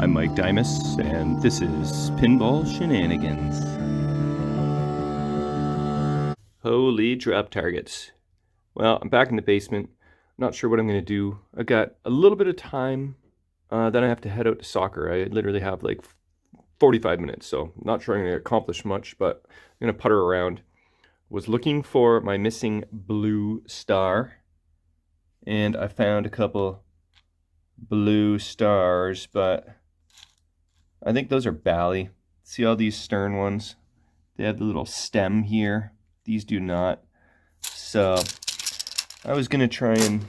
I'm Mike Dimas, and this is Pinball Shenanigans. Holy drop targets. Well, I'm back in the basement. I'm not sure what I'm going to do. I got a little bit of time, then I have to head out to soccer. I literally have like 45 minutes, so I'm not sure I'm going to accomplish much, but I'm going to putter around. Was looking for my missing blue star, and I found a couple blue stars, but I think those are Bally. See all these stern ones? They have the little stem here. These do not. So I was gonna try and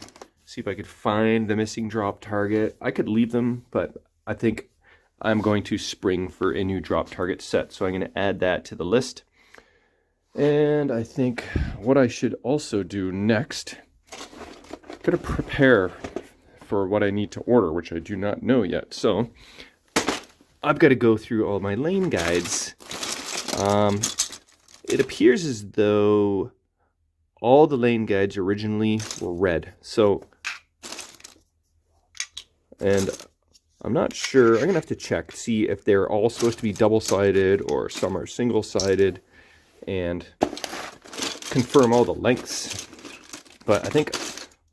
see if I could find the missing drop target. I could leave them, but I think I'm going to spring for a new drop target set. So I'm gonna add that to the list. And I think what I should also do next, I'm gonna prepare for what I need to order, which I do not know yet. So I've got to go through all my lane guides. It appears as though all the lane guides originally were red. So, and I'm not sure. I'm going to have to check, see if they're all supposed to be double-sided or some are single-sided, and confirm all the lengths. But I think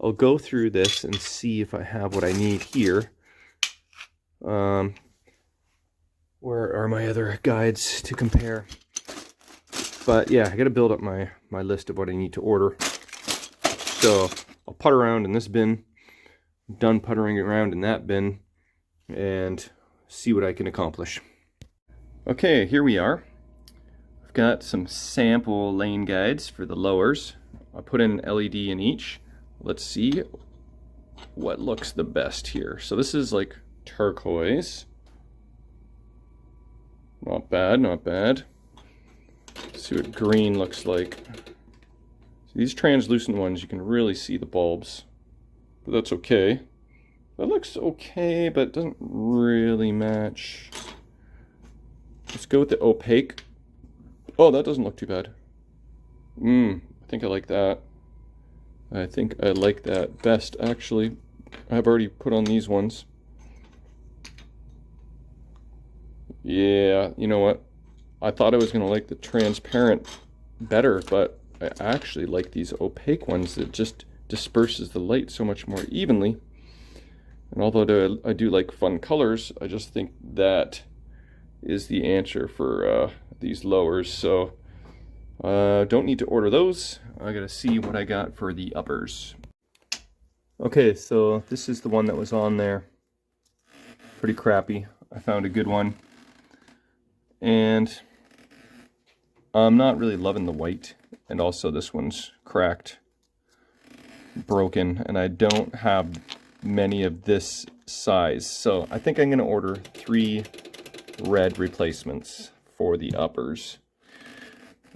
I'll go through this and see if I have what I need here. Where are my other guides to compare? But yeah, I gotta build up my list of what I need to order. So I'll putt around in this bin, I'm done puttering around in that bin, and see what I can accomplish. Okay, here we are. I've got some sample lane guides for the lowers. I put in an LED in each. Let's see what looks the best here. So this is like turquoise. Not bad, not bad. Let's see what green looks like. So these translucent ones, you can really see the bulbs, but that's okay. That looks okay, but it doesn't really match. Let's go with the opaque. Oh, that doesn't look too bad. I think I like that. I think I like that best, actually. I've already put on these ones. Yeah, you know what? I thought I was going to like the transparent better, but I actually like these opaque ones that just disperses the light so much more evenly. And although I do like fun colors, I just think that is the answer for these lowers. So don't need to order those. I gotta see what I got for the uppers. Okay, so this is the one that was on there. Pretty crappy. I found a good one. And I'm not really loving the white, and also this one's cracked, broken, and I don't have many of this size. So I think I'm going to order 3 red replacements for the uppers.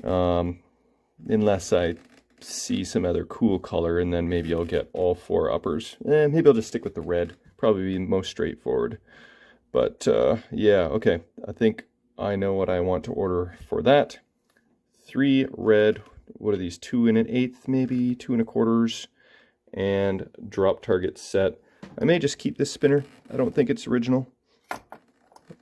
Unless I see some other cool color, and then maybe I'll get all 4 uppers. Maybe I'll just stick with the red. Probably be most straightforward. But yeah, okay. I think I know what I want to order for that. 3 red, what are these, 2 1/8 maybe, 2 1/4, and drop target set. I may just keep this spinner. I don't think it's original,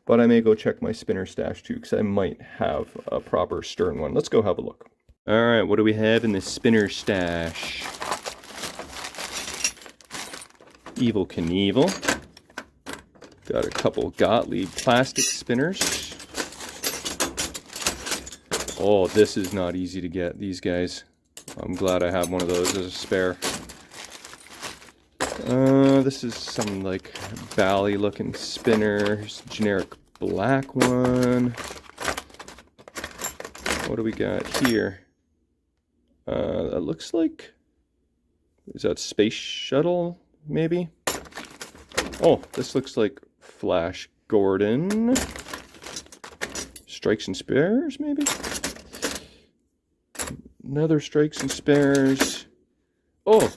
but I may go check my spinner stash too, because I might have a proper stern one. Let's go have a look. All right, what do we have in the spinner stash? Evel Knievel. Got a couple Gottlieb plastic spinners. Oh, this is not easy to get, these guys. I'm glad I have one of those as a spare. This is some like Bally looking spinners, generic black one. What do we got here? That looks like, is that Space Shuttle maybe? Oh, this looks like Flash Gordon. Strikes and Spares maybe? Another Strikes and Spares. Oh,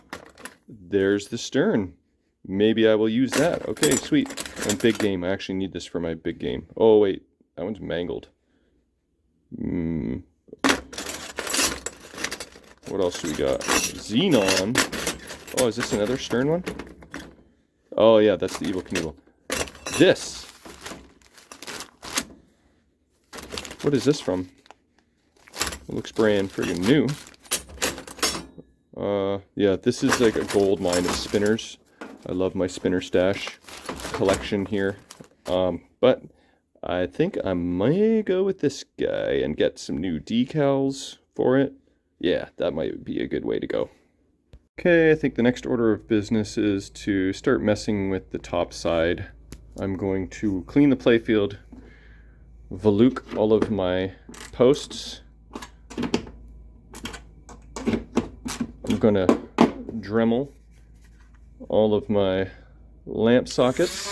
there's the stern. Maybe I will use that. Okay, sweet. And big game. I actually need this for my big game. Oh, wait. That one's mangled. What else do we got? Xenon. Oh, is this another stern one? Oh, yeah, that's the Evel Knievel. This What is this from? It looks brand friggin' new. Yeah, this is like a gold mine of spinners. I love my spinner stash collection here. But I think I might go with this guy and get some new decals for it. Yeah, that might be a good way to go. Okay, I think the next order of business is to start messing with the top side. I'm going to clean the playfield, volute all of my posts. I'm going to Dremel all of my lamp sockets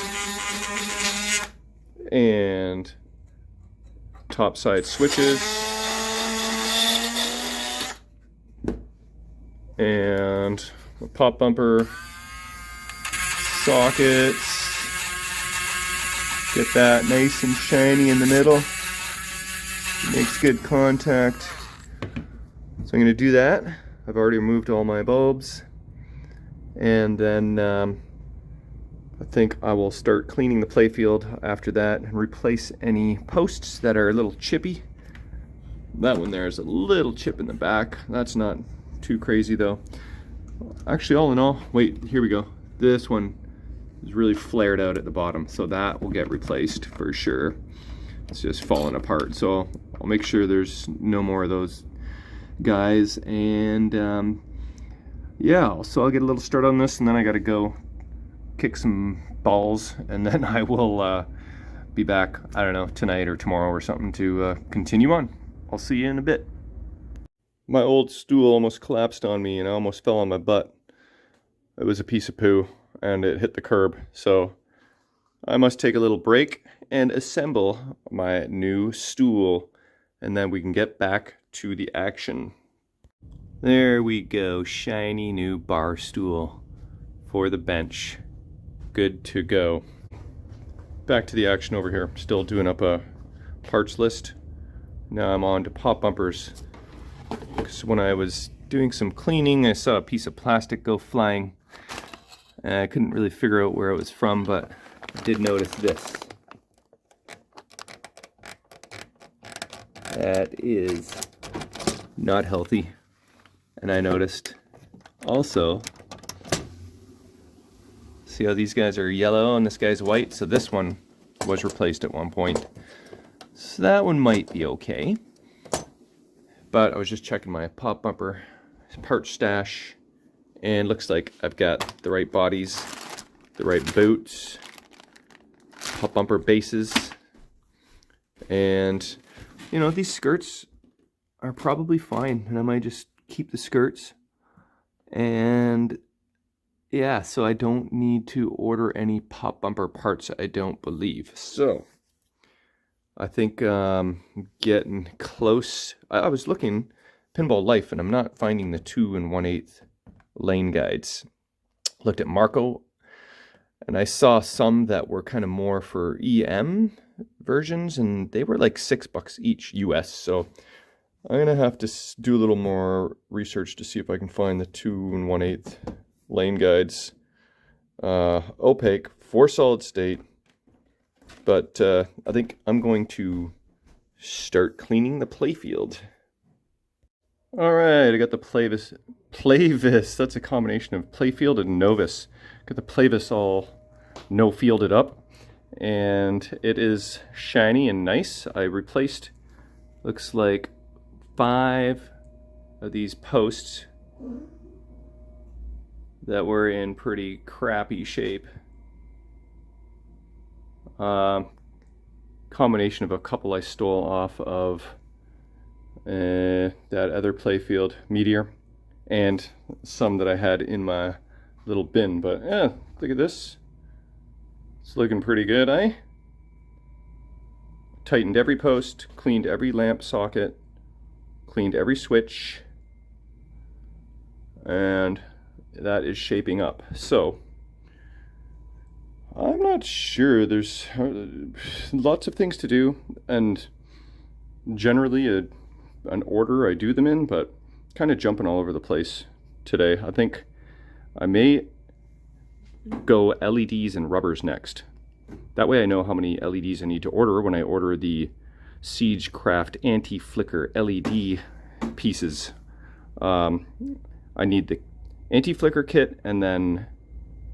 and top side switches and pop bumper sockets. Get that nice and shiny in the middle. Makes good contact. So I'm going to do that. I've already removed all my bulbs. And then I think I will start cleaning the playfield after that and replace any posts that are a little chippy. That one there is a little chip in the back. That's not too crazy though. Actually, all in all, wait, here we go. This one is really flared out at the bottom, so that will get replaced for sure. It's just falling apart, so I'll make sure there's no more of those guys. And yeah, so I'll get a little start on this, and then I gotta go kick some balls, and then I will be back, I don't know, tonight or tomorrow or something to continue on. I'll see you in a bit. My old stool almost collapsed on me and I almost fell on my butt. It was a piece of poo and it hit the curb, so I must take a little break and assemble my new stool, and then we can get back to the action. There we go, shiny new bar stool for the bench. Good to go. Back to the action over here. Still doing up a parts list. Now I'm on to pop bumpers. Because when I was doing some cleaning, I saw a piece of plastic go flying. And I couldn't really figure out where it was from, but I did notice this. That is not healthy. And I noticed also, see how these guys are yellow and this guy's white? So this one was replaced at one point. So that one might be okay. But I was just checking my pop bumper part stash, and looks like I've got the right bodies, the right boots, pop bumper bases, and you know, these skirts are probably fine, and I might just keep the skirts. And yeah, so I don't need to order any pop bumper parts, I don't believe. So I think getting close. I was looking Pinball Life, and I'm not finding the 2 1/8 lane guides. Looked at Marco, and I saw some that were kind of more for EM versions, and they were like $6 each US. So I'm gonna have to do a little more research to see if I can find the 2 1/8 lane guides. Opaque for solid state. But I think I'm going to start cleaning the playfield. All right, I got the Playvis. That's a combination of Playfield and Novus. Got the Playvis all no-fielded up, and it is shiny and nice. I replaced, looks like 5 of these posts that were in pretty crappy shape. Combination of a couple I stole off of that other Playfield Meteor, and some that I had in my little bin. But yeah, look at this. It's looking pretty good, eh? Tightened every post, cleaned every lamp socket, cleaned every switch, and that is shaping up. So I'm not sure. There's lots of things to do, and generally an order I do them in, but kind of jumping all over the place today. I think I may go LEDs and rubbers next. That way I know how many LEDs I need to order when I order the Siegecraft anti-flicker LED pieces. I need the anti-flicker kit and then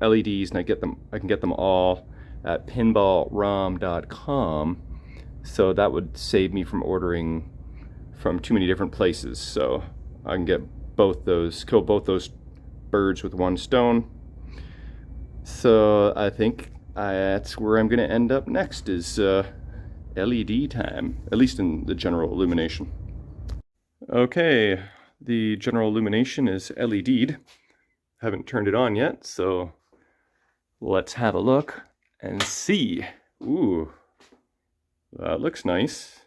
LEDs, and I can get them all at pinballrom.com. So that would save me from ordering from too many different places. So I can get both those, kill both those birds with one stone. So I think that's where I'm going to end up next, is LED time, at least in the general illumination. Okay, the general illumination is LED'd. Haven't turned it on yet, so let's have a look and see. Ooh, that looks nice.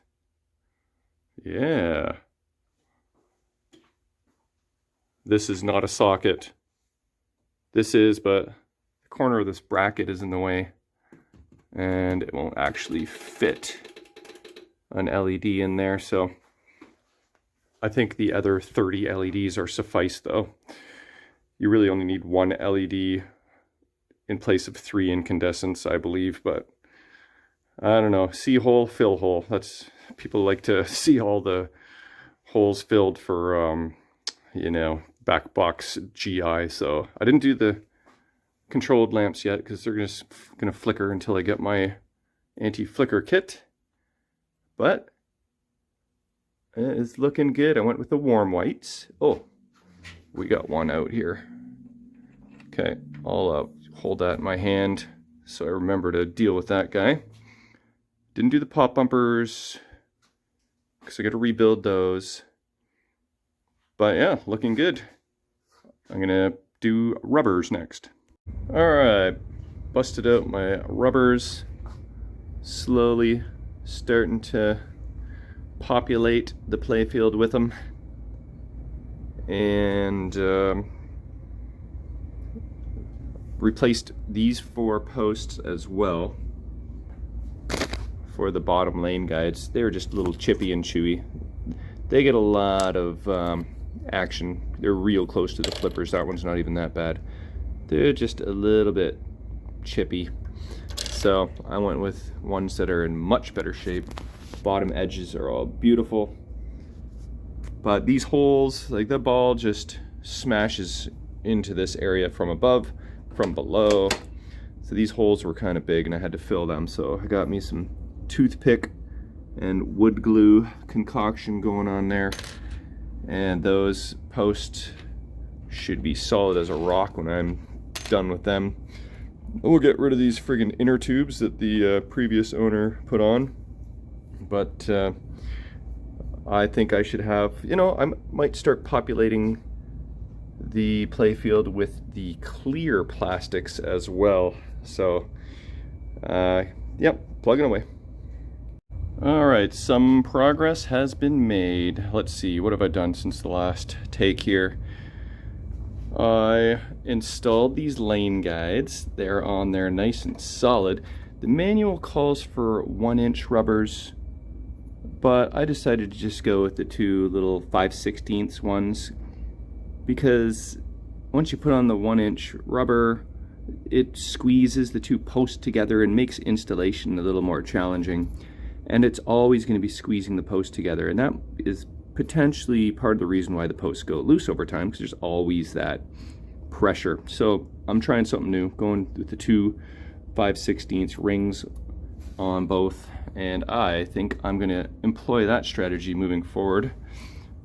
Yeah. This is not a socket. This is, but the corner of this bracket is in the way, and it won't actually fit an LED in there, so I think the other 30 LEDs are suffice though. You really only need one LED in place of 3 incandescents, I believe, but I don't know. See hole, fill hole. That's, people like to see all the holes filled for, you know, back box GI. So I didn't do the controlled lamps yet because they're gonna flicker until I get my anti-flicker kit. But it's looking good. I went with the warm whites. Oh, we got one out here. Okay, I'll hold that in my hand so I remember to deal with that guy. Didn't do the pop bumpers because I got to rebuild those. But yeah, looking good. I'm gonna do rubbers next. Alright, busted out my rubbers. Slowly starting to populate the playfield with them. And replaced these 4 posts as well for the bottom lane guides. They were just a little chippy and chewy. They get a lot of action. They're real close to the flippers. That one's not even that bad. They're just a little bit chippy. So I went with ones that are in much better shape. Bottom edges are all beautiful. But these holes, like the ball just smashes into this area from above, from below. So these holes were kind of big and I had to fill them. So I got me some toothpick and wood glue concoction going on there. And those posts should be solid as a rock when I'm done with them. We'll get rid of these friggin' inner tubes that the previous owner put on. But I think I should have, you know, I might start populating the playfield with the clear plastics as well. So, yep, plugging away. All right, some progress has been made. Let's see, what have I done since the last take here? I installed these lane guides. They're on there nice and solid. The manual calls for 1-inch rubbers, but I decided to just go with the 2 little 5/16 ones because once you put on the 1-inch rubber, it squeezes the 2 posts together and makes installation a little more challenging. And it's always going to be squeezing the posts together, and that is potentially part of the reason why the posts go loose over time, because there's always that pressure. So I'm trying something new, going with the 2 5/16 rings on both, and I think I'm going to employ that strategy moving forward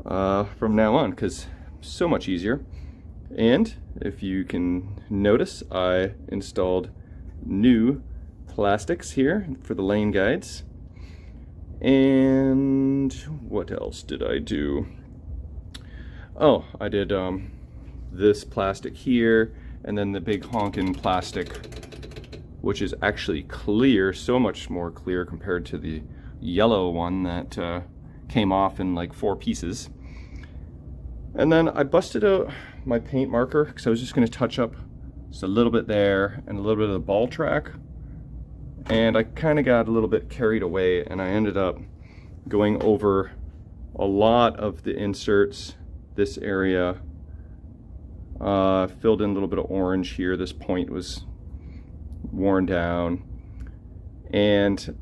from now on, because so much easier. And if you can notice, I installed new plastics here for the lane guides. And what else did I do? Oh, I did this plastic here, and then the big honkin' plastic, which is actually clear, so much more clear compared to the yellow one that came off in like 4 pieces. And then I busted out my paint marker because I was just going to touch up just a little bit there and a little bit of the ball track. And I kind of got a little bit carried away, and I ended up going over a lot of the inserts. This area, filled in a little bit of orange here. This point was worn down, and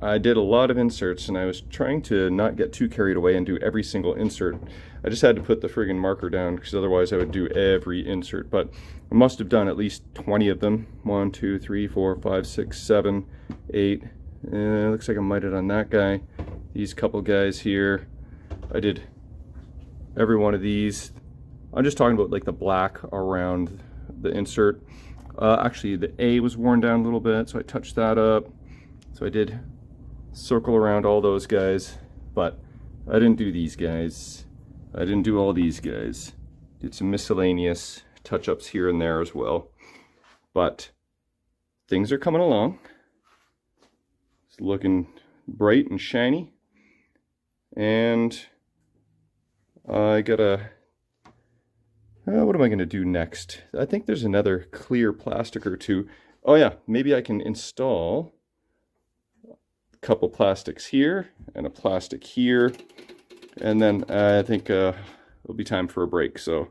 I did a lot of inserts, and I was trying to not get too carried away and do every single insert. I just had to put the friggin' marker down, because otherwise I would do every insert. But I must have done at least 20 of them. 1, 2, 3, 4, 5, 6, 7, 8. Looks like I might have done that guy. These couple guys here. I did every one of these. I'm just talking about like the black around the insert. Actually, the A was worn down a little bit, so I touched that up. So I did circle around all those guys, but I didn't do these guys. I didn't do all these guys. Did some miscellaneous touch-ups here and there as well. But things are coming along. It's looking bright and shiny. And I gotta... what am I gonna do next? I think there's another clear plastic or two. Oh yeah, maybe I can install a couple plastics here and a plastic here. And then I think it'll be time for a break. So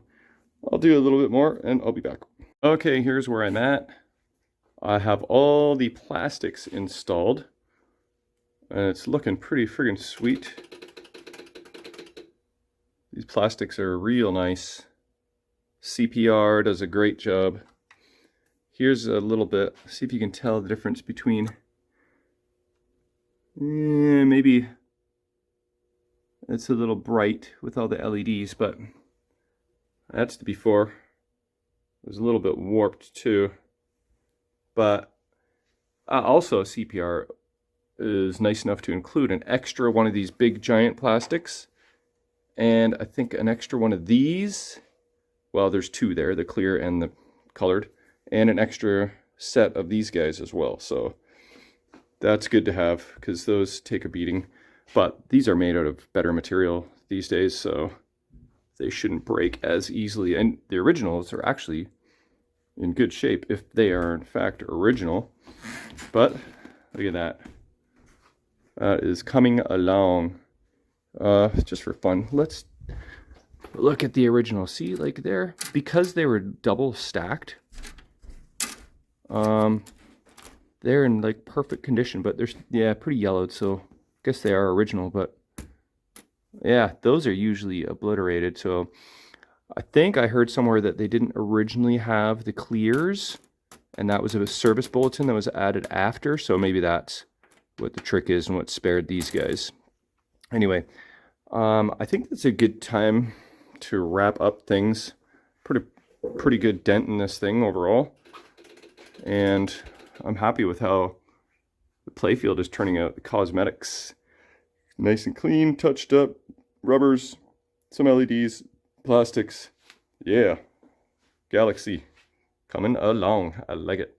I'll do a little bit more and I'll be back. Okay, here's where I'm at. I have all the plastics installed. And it's looking pretty friggin' sweet. These plastics are real nice. CPR does a great job. Here's a little bit. See if you can tell the difference between... maybe it's a little bright with all the LEDs, but that's the before. It was a little bit warped too. But also CPR is nice enough to include an extra one of these big giant plastics. And I think an extra one of these. Well, there's two there, the clear and the colored. And an extra set of these guys as well. So that's good to have because those take a beating. But these are made out of better material these days, so they shouldn't break as easily. And the originals are actually in good shape if they are in fact original. But look at that. That is coming along. Just for fun, let's look at the original. See, like there, because they were double stacked, they're in like perfect condition, but they're, yeah, pretty yellowed, so I guess they are original. But yeah, those are usually obliterated. So I think I heard somewhere that they didn't originally have the clears, and that was a service bulletin that was added after. So maybe that's what the trick is and what spared these guys. Anyway, I think it's a good time to wrap up things. Pretty good dent in this thing overall, and I'm happy with how the Playfield is turning out. The cosmetics, nice and clean, touched up, rubbers, some LEDs, plastics. Yeah, Galaxy coming along. I like it.